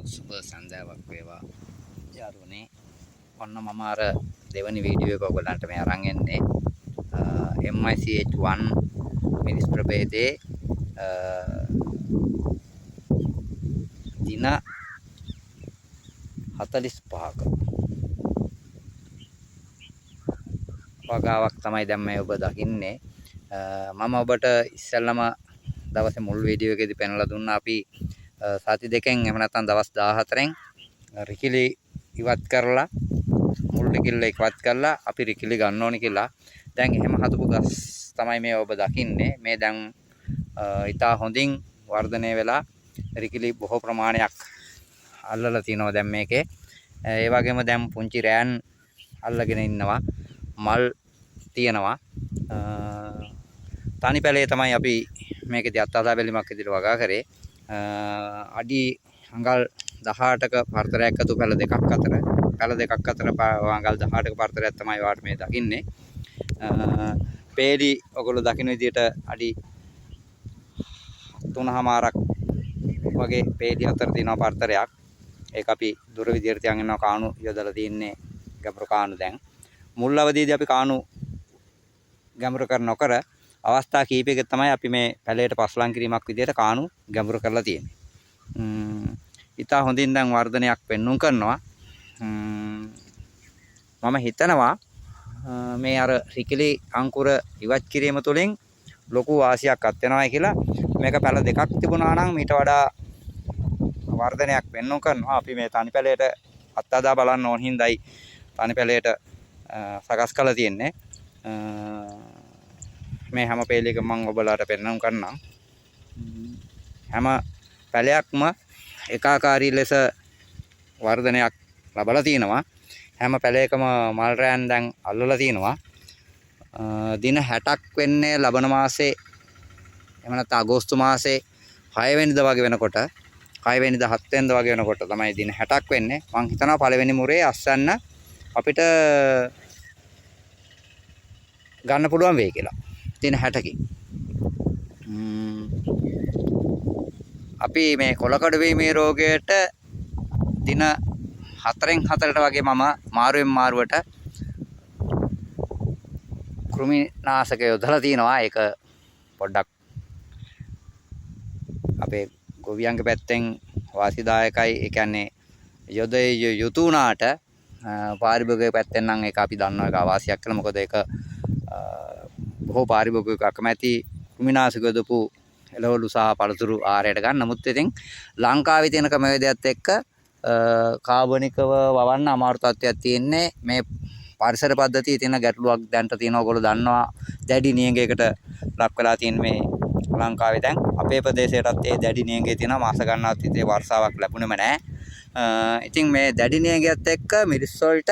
සුබ සන්ධ්‍යාවක් වේවා යාළුවනේ. ඔන්න මම අර දෙවනි වීඩියෝ එක ඔයගලන්ට මේ අරන් එන්නේ MICH1 මිනිස් ප්‍රභේදයේ දින 45ක වගාවක් තමයි දැන් මේ ඔබ දකින්නේ. මම ඔබට ඉස්සෙල්ලම දවසේ මුල් වීඩියෝ එකේදී පෙන්වලා දුන්නා අපි සති දෙකෙන් එහෙම නැත්නම් දවස් 14න් රිකිලි ඉවත් කරලා මුල් රිකිල්ල ඉවත් කරලා අපි රිකිලි ගන්න ඕනි කියලා. දැන් එහෙම හදපු ගස් තමයි මේ ඔබ දකින්නේ. මේ දැන් ඉතා හොඳින් වර්ධනය වෙලා රිකිලි බොහෝ ප්‍රමාණයක් අල්ලලා තිනවා දැන් මේකේ. ඒ වගේම දැන් පුංචි රෑන් අල්ලගෙන ඉන්නවා. මල් තියෙනවා. තනි පැලේ තමයි අපි මේකේදී අත්අදා බැලීමක් විදිහට වගා කරේ. අඩි අඟල් 18ක පරතරයක් අතු පැල දෙකක් අතර අඟල් 18ක පරතරයක් තමයි වාට මේ දකින්නේ. පේලි ඔයගොල්ලෝ දකින්න විදිහට අඩි 3මාරක් වගේ පේලි අතර තියෙනවා පරතරයක්. ඒක අපි දුර විදිහට තියන් ඉන්නවා කාණු යොදලා තින්නේ ගැඹුරු කාණු දැන්. මුල් අවදීදී අපි කාණු ගැඹුරු කර නොකර අවස්ථා කීපයක තමයි අපි මේ පැලයට පස්ලම් කිරීමක් විදිහට කාණු ගැඹුරු කරලා තියෙන්නේ. ඉතා හොඳින් දැන් වර්ධනයක් පෙන්눔 කරනවා. මම හිතනවා මේ අර රිකිලි අංකුර ඉවත් කිරීම තුළින් ලොකු වාසියක් අත් වෙනවායි කියලා. මේක පැල දෙකක් තිබුණා නම් මීට වඩා වර්ධනයක් පෙන්눔 කරනවා. අපි මේ තනි පැලයට අත්අදා බලන්න ඕන හින්දායි තනි පැලයට සකස් කරලා තියෙන්නේ. මේ හැම පෙළයකම මම ඔබලාට පෙන්වන්න කරනම් හැම පැලයක්ම ඒකාකාරී ලෙස වර්ධනයක් ලැබලා තිනවා. හැම පැලයකම මල් රෑන් දැන් අල්ලලා තිනවා. දින 60ක් වෙන්නේ ලබන මාසේ එහෙම නැත්නම් අගෝස්තු මාසේ 6 වෙනිදා වගේ වෙනකොට 6 වෙනිදා 7 වෙනිදා වගේ වෙනකොට තමයි දින 60ක් වෙන්නේ. මම හිතනවා පළවෙනි මුරේ අස්සන්න අපිට ගන්න පුළුවන් වෙයි කියලා. දින 60කින් අපි මේ කොළකඩ වීමේ රෝගයට දින 4න් 4ට වගේ මම මාරුවෙන් මාරුවට කෘමිනාශක යොදලා තිනවා. ඒක පොඩ්ඩක් අපේ ගොවියන්ගේ පැත්තෙන් වාසිදායකයි. ඒ කියන්නේ යොදේ යුතු උනාට පාරිභෝගික පැත්තෙන් නම් ඒක අපි දන්නවා ඒක අවාසියක් කියලා. මොකද ඒක බොහෝ පාරිභෝගික අකමැති කෘමිනාශක යොදපු එළවලු සහ පළතුරු ආහාරයට ගන්න. නමුත් ඉතින් ලංකාවේ තියෙන ක්‍රමවේදයත් එක්ක කාබනිකව වවන්න අමාරු තත්ත්වයක් තියෙන්නේ. මේ පරිසර පද්ධතියේ තියෙන ගැටලුවක් දැන්ට තියෙනවා. ඔයගොල්ලෝ දන්නවා දැඩි නියඟයකට ලක් වෙලා තියෙන මේ ලංකාවේ දැන් අපේ ප්‍රදේශයටත් ඒ දැඩි නියඟය තියෙනවා. මාස ගණනාවක් තිස්සේ වර්ෂාවක් ලැබුණෙම නැහැ. ඉතින් මේ දැඩි නියඟයත් එක්ක මිරිස් වලට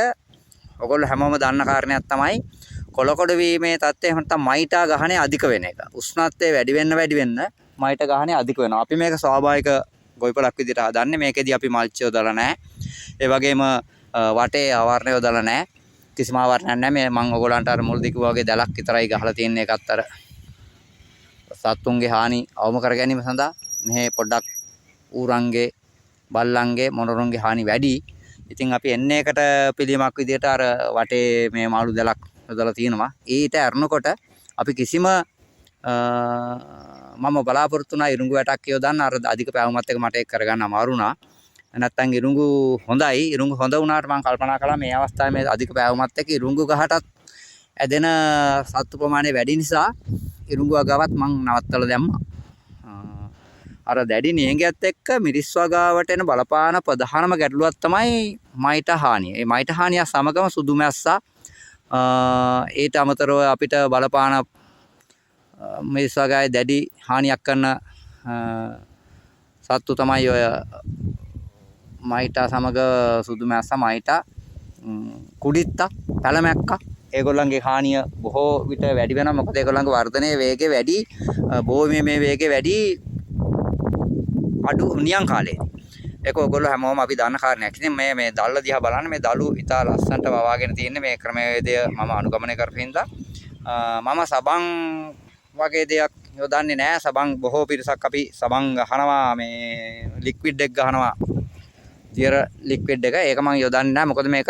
ඔයගොල්ලෝ හැමෝම දන්න කාරණයක් තමයි කොළකොඩ වීමේ තත්ත්වය නැත්නම් මයිටා ගහණය අධික වෙන එක. උෂ්ණත්වය වැඩි වෙන්න මයිට ගහණය අධික වෙනවා. අපි මේක ස්වාභාවික ගොවිපලක් විදිහට හදන්නේ. මේකෙදී අපි මල්ච් යොදලා නැහැ. ඒ වගේම වටේ ආවරණය යොදලා නැහැ. කිසිම ආවරණයක් නැහැ. මේ මම ඔයගොල්ලන්ට අර මුල් දිකුවා වගේ දැලක් විතරයි ගහලා තියෙන එකත් අර සත්තුන්ගේ හානි අවම කර ගැනීම සඳහා. මෙහි පොඩ්ඩක් ඌරන්ගේ බල්ලන්ගේ මොනරුන්ගේ හානි වැඩි. ඉතින් අපි එන්නේ එකට පිළියමක් විදිහට අර වටේ මේ මාළු දැලක් යොදලා තියෙනවා. ඊට අරනකොට අපි කිසිම මම බලාපොරොත්තු වුණා ඉරුඟු වැටක් යොදන්න. අර අධික පැවුමත් එක මට ඒක කරගන්න අමාරු වුණා. නැත්තම් ඉරුඟු හොඳයි. ඉරුඟු හොඳ වුණාට මම කල්පනා කළා මේ අවස්ථාවේ මේ අධික පැවුමත් එක්ක ඉරුඟු ගහටත් ඇදෙන සත්තු ප්‍රමාණය වැඩි නිසා ඉරුඟු ගාවත් මම නවත්තලා දැම්මා. අර දැඩි නියඟයත් එක්ක මිරිස් වගාවට එන බලපාන ප්‍රධානම ගැටලුවක් තමයි මයිට හානිය. ඒ මයිට හානිය සමගම සුදු මැස්සා ඊට අමතරව අපිට බලපාන මිරිස් වගාවේ දැඩි හානියක් කරන සත්තු තමයි ඔය මයිටා සමග සුදු මැස්සා මයිටා කුඩිත්තා පැලමැක්කා. ඒගොල්ලන්ගේ හානිය බොහෝ විට වැඩි වෙනවා. මොකද ඒගොල්ලන්ගේ වර්ධනයේ වේගය වැඩි, භූමියේ මේ වේගය වැඩි අඩු නියං කාලේදී. ඒක ඔයගොල්ලෝ හැමෝම අපි දන්න කාරණයක්. ඉතින් මේ දල්ල දිහා බලන්න. මේ දලු ඉතා ලස්සනට වවාගෙන තියෙන්නේ. මේ ක්‍රමවේදය මම අනුගමනය කරපින්දා මම සබන් වගේ දෙයක් යොදන්නේ නැහැ. සබන් බොහෝ පිරිසක් අපි සබන් ගහනවා. මේ ලික්විඩ් එක ගහනවා තියර ලික්විඩ් එක. ඒක මම යොදන්නේ නැහැ. මොකද මේක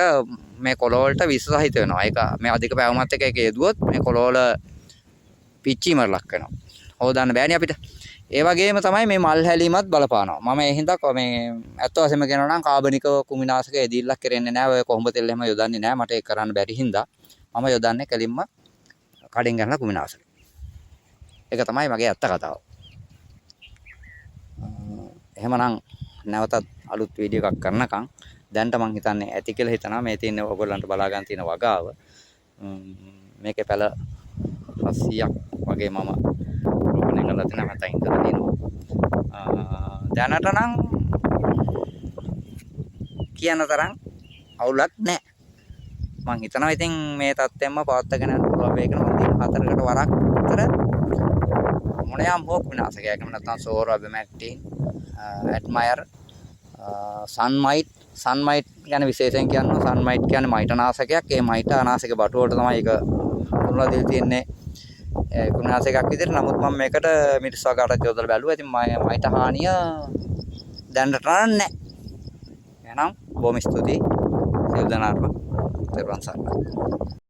මේ කොළ වලට විස සහිත වෙනවා. ඒක මේ අධික පැවුමත් එක්ක ඒක යෙදුවොත් මේ කොළ වල පිච්චීමට ලක් වෙනවා. හොදන්න බෑනේ අපිට. ඒ වගේම තමයි මේ මල් හැලීමත් බලපානවා. මම ඒ හින්දා මේ ඇත්ත වශයෙන්ම කියනවා නම් කාබනික කුමිනාශක එදිල්ලක් කරන්නේ නැහැ. ඔය කොහොඹ තෙල් එහෙම යොදන්නේ නැහැ. මට ඒක කරන්න බැරි හින්දා මම යොදන්නේ කෙලින්ම කඩෙන් ගන්න කුමිනාශක. ඒක තමයි මගේ ඇත්ත කතාව. එහෙමනම් නැවතත් අලුත් වීඩියෝ එකක් කරනකම් දැන්ට මං හිතන්නේ ඇති කියලා හිතනවා. මේ තියෙන ඔයගොල්ලන්ට බලා ගන්න තියෙන වගාව. මේකේ පැල 700ක් වගේ මම රෝපණය කරලා තියෙනවා. නැත්නම් ඉඳලා තියෙනවා. දැනට නම් කියන තරම් අවුලක් නැහැ. මං හිතනවා ඉතින් මේ තත්ත්වෙම පවත්වාගෙන යන්න පුළුවන් වෙයි කියලා. මම දින 4කට වරක් විතර මොනියම් හොක් විනාශකයක් එහෙම නැත්නම් සෝර අබමැක්ටින් ඇඩ්මයර් සන්මයිට් ගැන විශේෂයෙන් කියනවා. සන්මයිට් කියන්නේ මයිටනාශකයක්. ඒ මයිටනාශක බටුවට තමයි ඒක හඳුන්වලා දෙලා තියෙන්නේ. ඒ කුණාශකයක් විදිහට. නමුත් මම මේකට මිරිස් වගාටත් යොදලා බැලුවා. ඉතින් මයිට හානිය දැනට නැහැ. එහෙනම් බොහොම ස්තුතියි සියලු දෙනාටම. තෙරුවන් සරණයි.